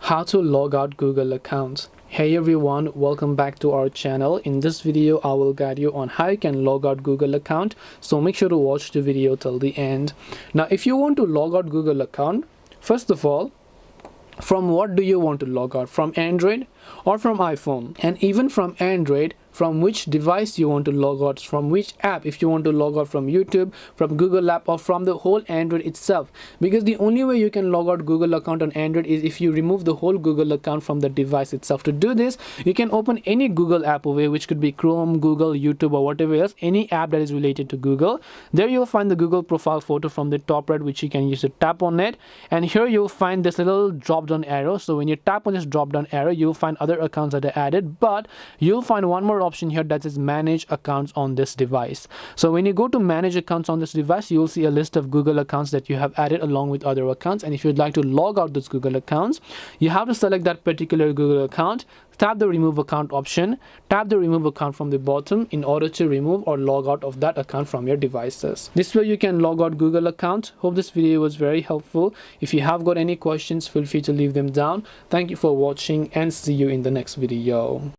How to log out Google accounts. Hey everyone, welcome back to our channel. In this video I will guide you on how you can log out Google account, so make sure to watch the video till the end. Now if you want to log out Google account, first of all, from what do you want to log out? From Android or from iPhone? And even from Android, from which device you want to log out, from which app, if you want to log out from YouTube, from Google app, or from the whole Android itself. Because the only way you can log out Google account on Android is if you remove the whole Google account from the device itself. To do this, you can open any Google app away, which could be Chrome, Google, YouTube, or whatever else, any app that is related to Google. There you'll find the Google profile photo from the top right, which you can use to tap on it. And here you'll find this little drop down arrow. So when you tap on this drop down arrow, you'll find other accounts that are added, but you'll find one more option here that says manage accounts on this device. So when you go to manage accounts on this device, you will see a list of Google accounts that you have added along with other accounts. And if you'd like to log out those Google accounts, you have to select that particular Google account, tap the remove account option, tap the remove account from the bottom in order to remove or log out of that account from your devices. This way you can log out Google account. Hope this video was very helpful. If you have got any questions, feel free to leave them down. Thank you for watching and see you in the next video.